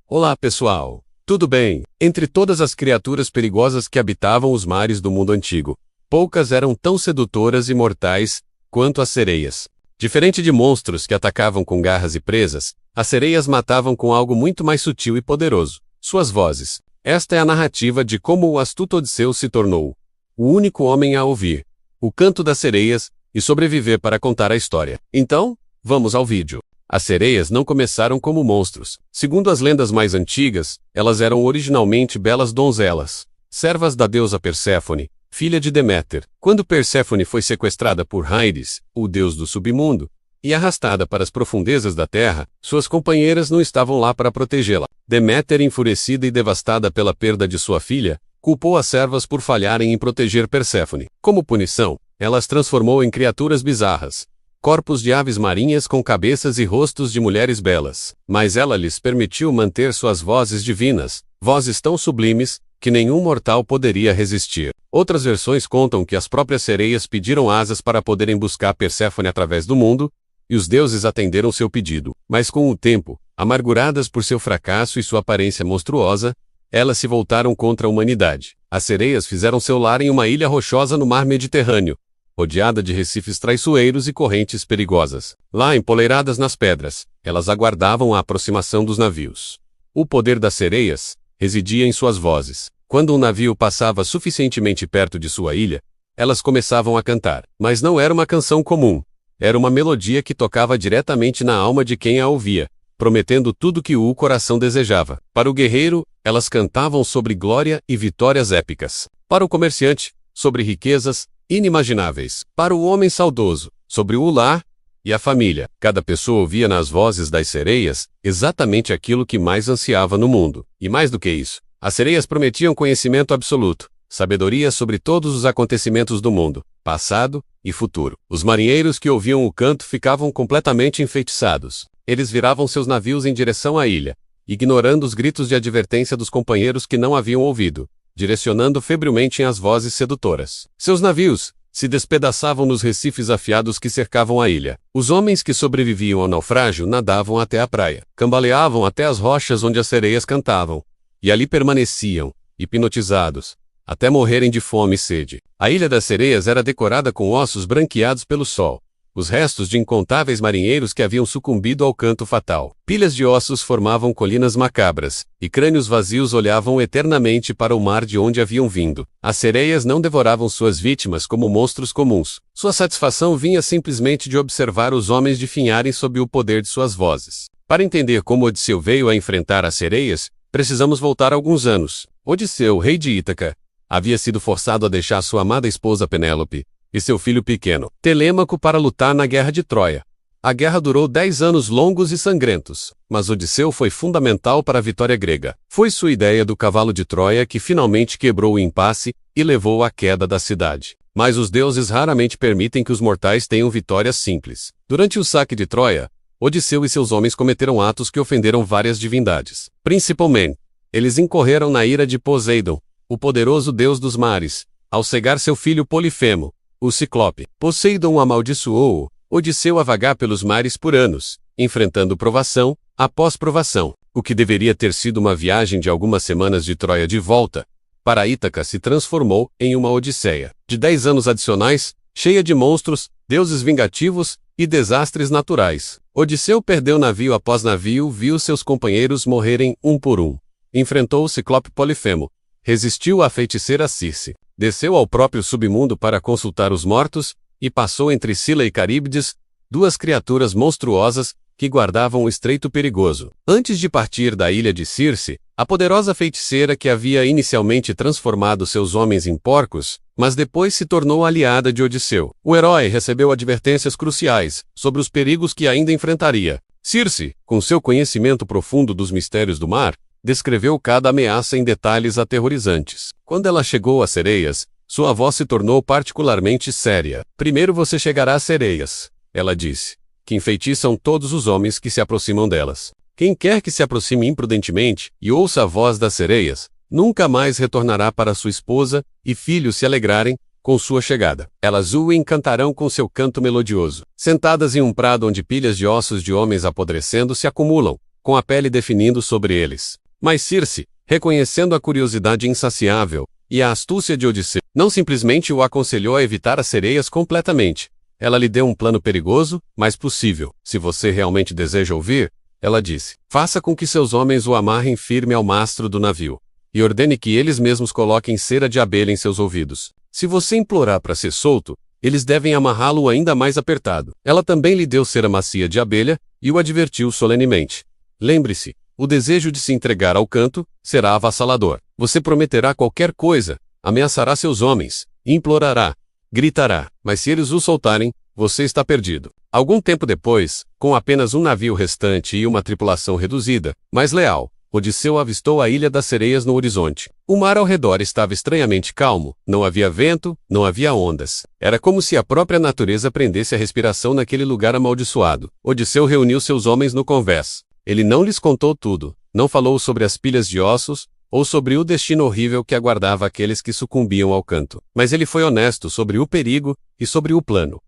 Olá, pessoal! Tudo bem? Entre todas as criaturas perigosas que habitavam os mares do mundo antigo, poucas eram tão sedutoras e mortais quanto as sereias. Diferente de monstros que atacavam com garras e presas, as sereias matavam com algo muito mais sutil e poderoso: suas vozes. Esta é a narrativa de como o astuto Odisseu se tornou o único homem a ouvir o canto das sereias e sobreviver para contar a história. Então, vamos ao vídeo. As sereias não começaram como monstros. Segundo as lendas mais antigas, elas eram originalmente belas donzelas, servas da deusa Perséfone, filha de Deméter. Quando Perséfone foi sequestrada por Hades, o deus do submundo, e arrastada para as profundezas da terra, suas companheiras não estavam lá para protegê-la. Deméter, enfurecida e devastada pela perda de sua filha, culpou as servas por falharem em proteger Perséfone. Como punição, ela as transformou em criaturas bizarras, corpos de aves marinhas com cabeças e rostos de mulheres belas. Mas ela lhes permitiu manter suas vozes divinas, vozes tão sublimes que nenhum mortal poderia resistir. Outras versões contam que as próprias sereias pediram asas para poderem buscar Perséfone através do mundo, e os deuses atenderam seu pedido. Mas com o tempo, amarguradas por seu fracasso e sua aparência monstruosa, elas se voltaram contra a humanidade. As sereias fizeram seu lar em uma ilha rochosa no mar Mediterrâneo, rodeada de recifes traiçoeiros e correntes perigosas. Lá, empoleiradas nas pedras, elas aguardavam a aproximação dos navios. O poder das sereias residia em suas vozes. Quando um navio passava suficientemente perto de sua ilha, elas começavam a cantar. Mas não era uma canção comum. Era uma melodia que tocava diretamente na alma de quem a ouvia, prometendo tudo que o coração desejava. Para o guerreiro, elas cantavam sobre glória e vitórias épicas. Para o comerciante, sobre riquezas inimagináveis. Para o homem saudoso, sobre o lar e a família. Cada pessoa ouvia nas vozes das sereias exatamente aquilo que mais ansiava no mundo. E mais do que isso, as sereias prometiam conhecimento absoluto, sabedoria sobre todos os acontecimentos do mundo, passado e futuro. Os marinheiros que ouviam o canto ficavam completamente enfeitiçados. Eles viravam seus navios em direção à ilha, ignorando os gritos de advertência dos companheiros que não haviam ouvido, direcionando febrilmente as vozes sedutoras. Seus navios se despedaçavam nos recifes afiados que cercavam a ilha. Os homens que sobreviviam ao naufrágio nadavam até a praia, cambaleavam até as rochas onde as sereias cantavam, e ali permaneciam, hipnotizados, até morrerem de fome e sede. A ilha das sereias era decorada com ossos branqueados pelo sol, os restos de incontáveis marinheiros que haviam sucumbido ao canto fatal. Pilhas de ossos formavam colinas macabras, e crânios vazios olhavam eternamente para o mar de onde haviam vindo. As sereias não devoravam suas vítimas como monstros comuns. Sua satisfação vinha simplesmente de observar os homens definharem sob o poder de suas vozes. Para entender como Odisseu veio a enfrentar as sereias, precisamos voltar alguns anos. Odisseu, rei de Ítaca, havia sido forçado a deixar sua amada esposa Penélope e seu filho pequeno, Telêmaco, para lutar na Guerra de Troia. A guerra durou 10 anos longos e sangrentos, mas Odisseu foi fundamental para a vitória grega. Foi sua ideia do cavalo de Troia que finalmente quebrou o impasse e levou à queda da cidade. Mas os deuses raramente permitem que os mortais tenham vitórias simples. Durante o saque de Troia, Odisseu e seus homens cometeram atos que ofenderam várias divindades. Principalmente, eles incorreram na ira de Poseidon, o poderoso deus dos mares, ao cegar seu filho Polifemo, o Ciclope. Poseidon amaldiçoou Odisseu a vagar pelos mares por anos, enfrentando provação após provação. O que deveria ter sido uma viagem de algumas semanas de Troia de volta para Ítaca se transformou em uma odisseia de 10 anos adicionais, cheia de monstros, deuses vingativos e desastres naturais. Odisseu perdeu navio após navio, viu seus companheiros morrerem um por um. Enfrentou o Ciclope Polifemo, resistiu à feiticeira Circe, desceu ao próprio submundo para consultar os mortos, e passou entre Sila e Caríbides, duas criaturas monstruosas que guardavam o estreito perigoso. Antes de partir da ilha de Circe, a poderosa feiticeira que havia inicialmente transformado seus homens em porcos, mas depois se tornou aliada de Odisseu. O herói recebeu advertências cruciais sobre os perigos que ainda enfrentaria. Circe, com seu conhecimento profundo dos mistérios do mar, descreveu cada ameaça em detalhes aterrorizantes. Quando ela chegou às sereias, sua voz se tornou particularmente séria. Primeiro você chegará às sereias, ela disse, que enfeitiçam todos os homens que se aproximam delas. Quem quer que se aproxime imprudentemente e ouça a voz das sereias, nunca mais retornará para sua esposa e filhos se alegrarem com sua chegada. Elas o encantarão com seu canto melodioso. Sentadas em um prado onde pilhas de ossos de homens apodrecendo se acumulam, com a pele definindo sobre eles. Mas Circe, reconhecendo a curiosidade insaciável e a astúcia de Odisseu, não simplesmente o aconselhou a evitar as sereias completamente. Ela lhe deu um plano perigoso, mas possível. Se você realmente deseja ouvir, ela disse, faça com que seus homens o amarrem firme ao mastro do navio, e ordene que eles mesmos coloquem cera de abelha em seus ouvidos. Se você implorar para ser solto, eles devem amarrá-lo ainda mais apertado. Ela também lhe deu cera macia de abelha, e o advertiu solenemente. Lembre-se, o desejo de se entregar ao canto será avassalador. Você prometerá qualquer coisa, ameaçará seus homens, implorará, gritará, mas se eles o soltarem, você está perdido. Algum tempo depois, com apenas um navio restante e uma tripulação reduzida, mas leal, Odisseu avistou a Ilha das Sereias no horizonte. O mar ao redor estava estranhamente calmo, não havia vento, não havia ondas. Era como se a própria natureza prendesse a respiração naquele lugar amaldiçoado. Odisseu reuniu seus homens no convés. Ele não lhes contou tudo, não falou sobre as pilhas de ossos, ou sobre o destino horrível que aguardava aqueles que sucumbiam ao canto. Mas ele foi honesto sobre o perigo e sobre o plano.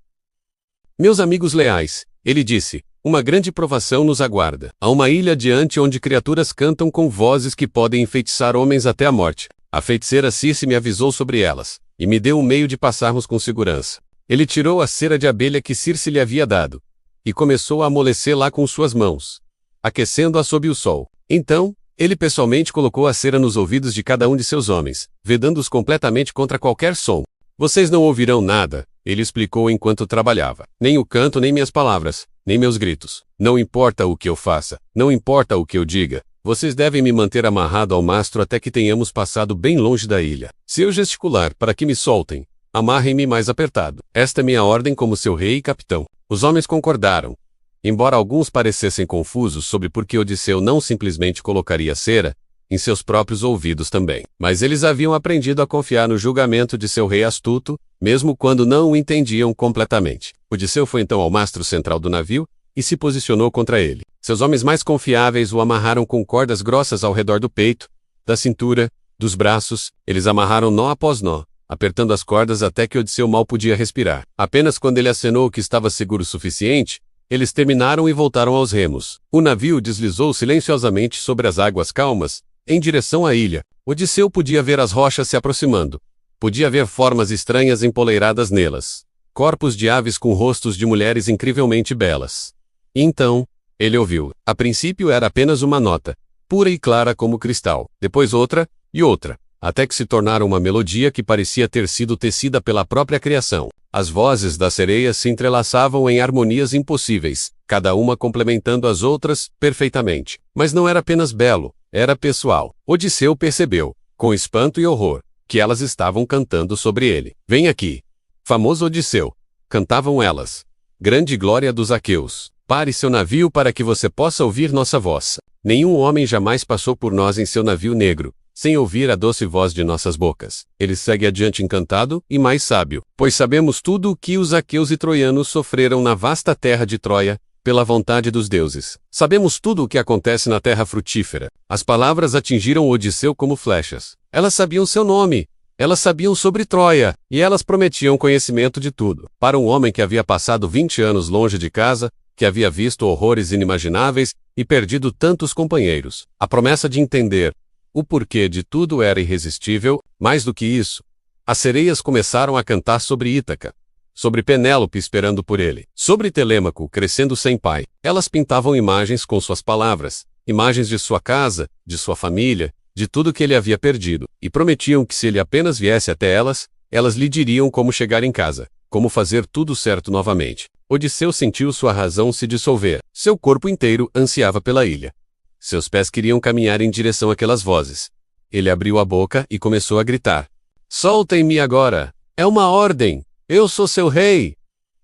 Meus amigos leais, ele disse, uma grande provação nos aguarda. Há uma ilha adiante onde criaturas cantam com vozes que podem enfeitiçar homens até a morte. A feiticeira Circe me avisou sobre elas, e me deu um meio de passarmos com segurança. Ele tirou a cera de abelha que Circe lhe havia dado, e começou a amolecê-la com suas mãos, aquecendo-a sob o sol. Então, ele pessoalmente colocou a cera nos ouvidos de cada um de seus homens, vedando-os completamente contra qualquer som. Vocês não ouvirão nada, ele explicou enquanto trabalhava. Nem o canto, nem minhas palavras, nem meus gritos. Não importa o que eu faça, não importa o que eu diga, vocês devem me manter amarrado ao mastro até que tenhamos passado bem longe da ilha. Se eu gesticular para que me soltem, amarrem-me mais apertado. Esta é minha ordem como seu rei e capitão. Os homens concordaram. Embora alguns parecessem confusos sobre por que Odisseu não simplesmente colocaria cera em seus próprios ouvidos também. Mas eles haviam aprendido a confiar no julgamento de seu rei astuto, mesmo quando não o entendiam completamente. Odisseu foi então ao mastro central do navio e se posicionou contra ele. Seus homens mais confiáveis o amarraram com cordas grossas ao redor do peito, da cintura, dos braços. Eles amarraram nó após nó, apertando as cordas até que Odisseu mal podia respirar. Apenas quando ele acenou que estava seguro o suficiente, eles terminaram e voltaram aos remos. O navio deslizou silenciosamente sobre as águas calmas, em direção à ilha. Odisseu podia ver as rochas se aproximando. Podia ver formas estranhas empoleiradas nelas. Corpos de aves com rostos de mulheres incrivelmente belas. E então, ele ouviu. A princípio era apenas uma nota, pura e clara como cristal. Depois outra, e outra, até que se tornaram uma melodia que parecia ter sido tecida pela própria criação. As vozes das sereias se entrelaçavam em harmonias impossíveis, cada uma complementando as outras perfeitamente. Mas não era apenas belo, era pessoal. Odisseu percebeu, com espanto e horror, que elas estavam cantando sobre ele. Vem aqui, famoso Odisseu, cantavam elas. Grande glória dos aqueus. Pare seu navio para que você possa ouvir nossa voz. Nenhum homem jamais passou por nós em seu navio negro, sem ouvir a doce voz de nossas bocas. Ele segue adiante encantado e mais sábio, pois sabemos tudo o que os aqueus e troianos sofreram na vasta terra de Troia, pela vontade dos deuses. Sabemos tudo o que acontece na terra frutífera. As palavras atingiram Odisseu como flechas. Elas sabiam seu nome. Elas sabiam sobre Troia, e elas prometiam conhecimento de tudo. Para um homem que havia passado 20 anos longe de casa, que havia visto horrores inimagináveis e perdido tantos companheiros, a promessa de entender o porquê de tudo era irresistível. Mais do que isso, as sereias começaram a cantar sobre Ítaca, sobre Penélope esperando por ele, sobre Telêmaco crescendo sem pai. Elas pintavam imagens com suas palavras, imagens de sua casa, de sua família, de tudo que ele havia perdido, e prometiam que se ele apenas viesse até elas, elas lhe diriam como chegar em casa, como fazer tudo certo novamente. Odisseu sentiu sua razão se dissolver. Seu corpo inteiro ansiava pela ilha. Seus pés queriam caminhar em direção àquelas vozes. Ele abriu a boca e começou a gritar. Soltem-me agora! É uma ordem! Eu sou seu rei!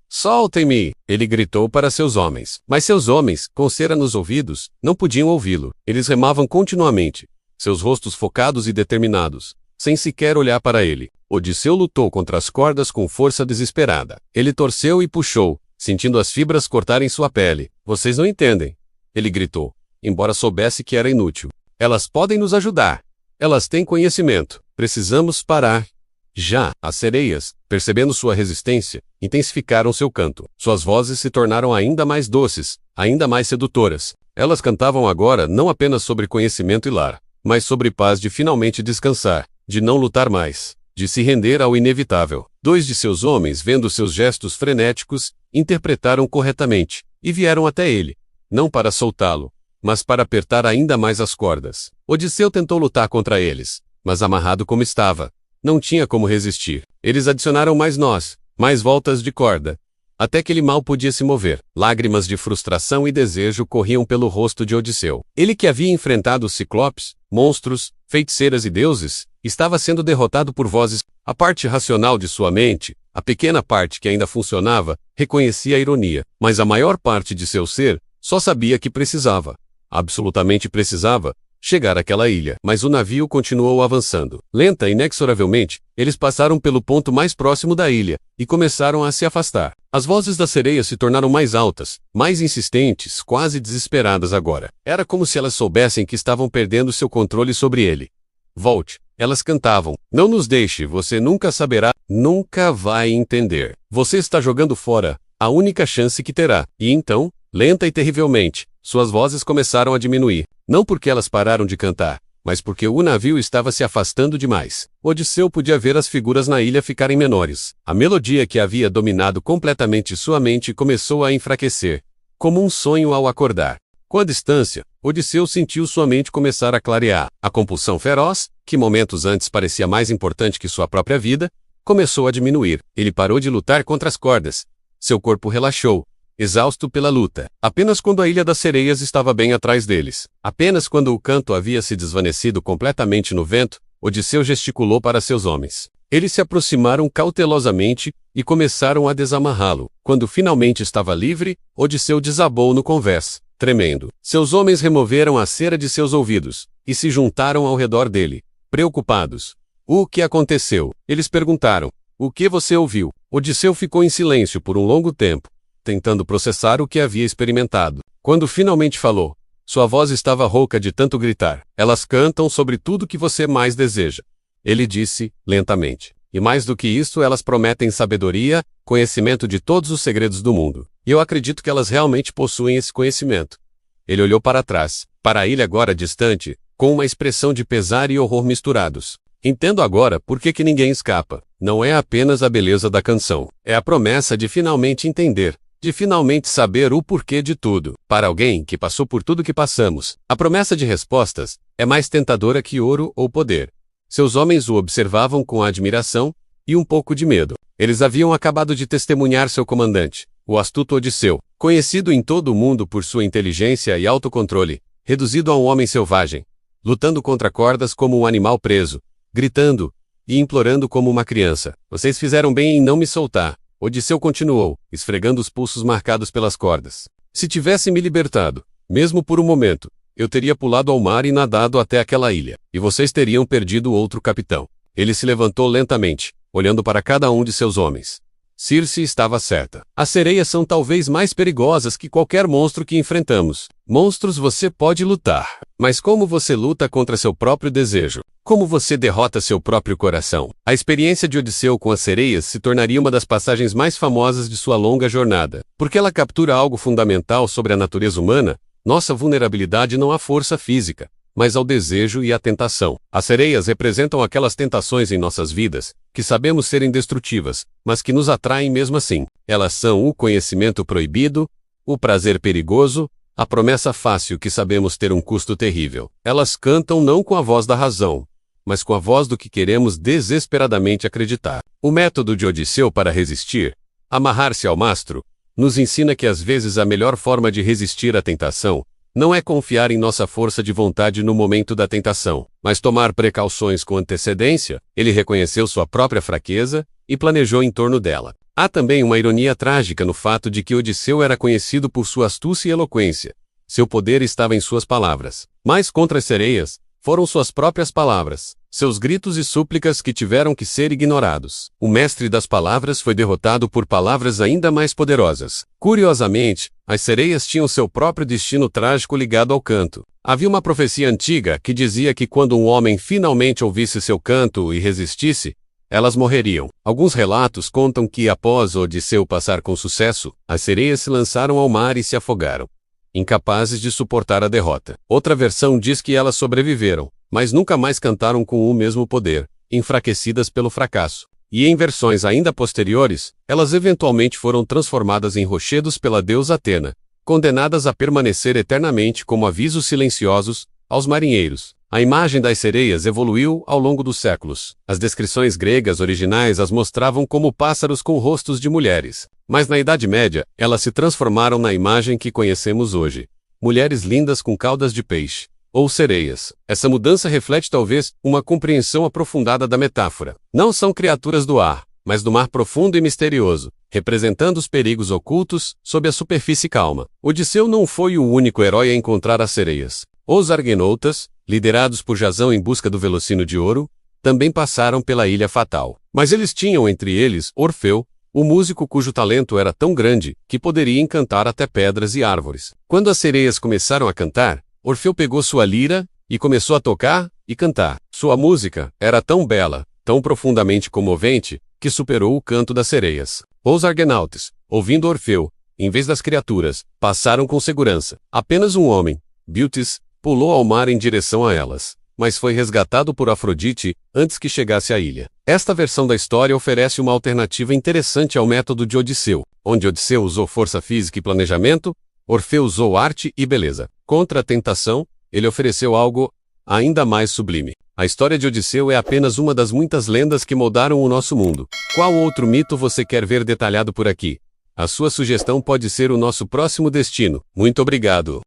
Soltem-me! Ele gritou para seus homens. Mas seus homens, com cera nos ouvidos, não podiam ouvi-lo. Eles remavam continuamente, seus rostos focados e determinados, sem sequer olhar para ele. Odisseu lutou contra as cordas com força desesperada. Ele torceu e puxou, sentindo as fibras cortarem sua pele. Vocês não entendem, ele gritou, embora soubesse que era inútil. Elas podem nos ajudar. Elas têm conhecimento. Precisamos parar. Já, as sereias, percebendo sua resistência, intensificaram seu canto. Suas vozes se tornaram ainda mais doces, ainda mais sedutoras. Elas cantavam agora não apenas sobre conhecimento e lar, mas sobre paz de finalmente descansar, de não lutar mais, de se render ao inevitável. 2 de seus homens, vendo seus gestos frenéticos, interpretaram corretamente, e vieram até ele, não para soltá-lo, mas para apertar ainda mais as cordas. Odisseu tentou lutar contra eles, mas amarrado como estava, não tinha como resistir. Eles adicionaram mais nós, mais voltas de corda, até que ele mal podia se mover. Lágrimas de frustração e desejo corriam pelo rosto de Odisseu. Ele que havia enfrentado os ciclopes, monstros, feiticeiras e deuses, estava sendo derrotado por vozes. A parte racional de sua mente, a pequena parte que ainda funcionava, reconhecia a ironia, mas a maior parte de seu ser só sabia que precisava, absolutamente precisava, chegar àquela ilha. Mas o navio continuou avançando. Lenta e inexoravelmente, eles passaram pelo ponto mais próximo da ilha, e começaram a se afastar. As vozes das sereias se tornaram mais altas, mais insistentes, quase desesperadas agora. Era como se elas soubessem que estavam perdendo seu controle sobre ele. Volte, elas cantavam. Não nos deixe, você nunca saberá, nunca vai entender. Você está jogando fora a única chance que terá. E então, lenta e terrivelmente, suas vozes começaram a diminuir. Não porque elas pararam de cantar, mas porque o navio estava se afastando demais. Odisseu podia ver as figuras na ilha ficarem menores. A melodia que havia dominado completamente sua mente começou a enfraquecer, como um sonho ao acordar. Com a distância, Odisseu sentiu sua mente começar a clarear. A compulsão feroz, que momentos antes parecia mais importante que sua própria vida, começou a diminuir. Ele parou de lutar contra as cordas. Seu corpo relaxou, exausto pela luta. Apenas quando a Ilha das Sereias estava bem atrás deles. Apenas quando o canto havia se desvanecido completamente no vento, Odisseu gesticulou para seus homens. Eles se aproximaram cautelosamente e começaram a desamarrá-lo. Quando finalmente estava livre, Odisseu desabou no convés, tremendo. Seus homens removeram a cera de seus ouvidos e se juntaram ao redor dele, preocupados. O que aconteceu? Eles perguntaram. O que você ouviu? Odisseu ficou em silêncio por um longo tempo, tentando processar o que havia experimentado. Quando finalmente falou, sua voz estava rouca de tanto gritar. Elas cantam sobre tudo que você mais deseja. Ele disse, lentamente. E mais do que isso, elas prometem sabedoria, conhecimento de todos os segredos do mundo. E eu acredito que elas realmente possuem esse conhecimento. Ele olhou para trás, para a ilha agora distante, com uma expressão de pesar e horror misturados. Entendo agora por que ninguém escapa. Não é apenas a beleza da canção. É a promessa de finalmente entender, de finalmente saber o porquê de tudo. Para alguém que passou por tudo que passamos, a promessa de respostas é mais tentadora que ouro ou poder. Seus homens o observavam com admiração e um pouco de medo. Eles haviam acabado de testemunhar seu comandante, o astuto Odisseu, conhecido em todo o mundo por sua inteligência e autocontrole, reduzido a um homem selvagem, lutando contra cordas como um animal preso, gritando e implorando como uma criança. Vocês fizeram bem em não me soltar. Odisseu continuou, esfregando os pulsos marcados pelas cordas. Se tivesse me libertado, mesmo por um momento, eu teria pulado ao mar e nadado até aquela ilha, e vocês teriam perdido outro capitão. Ele se levantou lentamente, olhando para cada um de seus homens. Circe estava certa. As sereias são talvez mais perigosas que qualquer monstro que enfrentamos. Monstros você pode lutar, mas como você luta contra seu próprio desejo? Como você derrota seu próprio coração? A experiência de Odisseu com as sereias se tornaria uma das passagens mais famosas de sua longa jornada, porque ela captura algo fundamental sobre a natureza humana, nossa vulnerabilidade não à força física, mas ao desejo e à tentação. As sereias representam aquelas tentações em nossas vidas, que sabemos serem destrutivas, mas que nos atraem mesmo assim. Elas são o conhecimento proibido, o prazer perigoso, a promessa fácil que sabemos ter um custo terrível. Elas cantam não com a voz da razão, mas com a voz do que queremos desesperadamente acreditar. O método de Odisseu para resistir, amarrar-se ao mastro, nos ensina que às vezes a melhor forma de resistir à tentação não é confiar em nossa força de vontade no momento da tentação, mas tomar precauções com antecedência. Ele reconheceu sua própria fraqueza e planejou em torno dela. Há também uma ironia trágica no fato de que Odisseu era conhecido por sua astúcia e eloquência. Seu poder estava em suas palavras. Mas contra as sereias, foram suas próprias palavras, seus gritos e súplicas que tiveram que ser ignorados. O mestre das palavras foi derrotado por palavras ainda mais poderosas. Curiosamente, as sereias tinham seu próprio destino trágico ligado ao canto. Havia uma profecia antiga que dizia que quando um homem finalmente ouvisse seu canto e resistisse, elas morreriam. Alguns relatos contam que após Odisseu passar com sucesso, as sereias se lançaram ao mar e se afogaram. incapazes de suportar a derrota. Outra versão diz que elas sobreviveram, mas nunca mais cantaram com o mesmo poder, enfraquecidas pelo fracasso. E em versões ainda posteriores, elas eventualmente foram transformadas em rochedos pela deusa Atena, condenadas a permanecer eternamente como avisos silenciosos aos marinheiros. A imagem das sereias evoluiu ao longo dos séculos. As descrições gregas originais as mostravam como pássaros com rostos de mulheres. Mas na Idade Média, elas se transformaram na imagem que conhecemos hoje. Mulheres lindas com caudas de peixe, ou sereias. Essa mudança reflete talvez uma compreensão aprofundada da metáfora. Não são criaturas do ar, mas do mar profundo e misterioso, representando os perigos ocultos sob a superfície calma. Odisseu não foi o único herói a encontrar as sereias. Os argonautas, liderados por Jasão em busca do Velocino de Ouro, também passaram pela Ilha Fatal. Mas eles tinham entre eles Orfeu, o músico cujo talento era tão grande que poderia encantar até pedras e árvores. Quando as sereias começaram a cantar, Orfeu pegou sua lira e começou a tocar e cantar. Sua música era tão bela, tão profundamente comovente, que superou o canto das sereias. Os argonautas, ouvindo Orfeu, em vez das criaturas, passaram com segurança. Apenas um homem, Butes, pulou ao mar em direção a elas, mas foi resgatado por Afrodite antes que chegasse à ilha. Esta versão da história oferece uma alternativa interessante ao método de Odisseu, onde Odisseu usou força física e planejamento, Orfeu usou arte e beleza. Contra a tentação, ele ofereceu algo ainda mais sublime. A história de Odisseu é apenas uma das muitas lendas que moldaram o nosso mundo. Qual outro mito você quer ver detalhado por aqui? A sua sugestão pode ser o nosso próximo destino. Muito obrigado!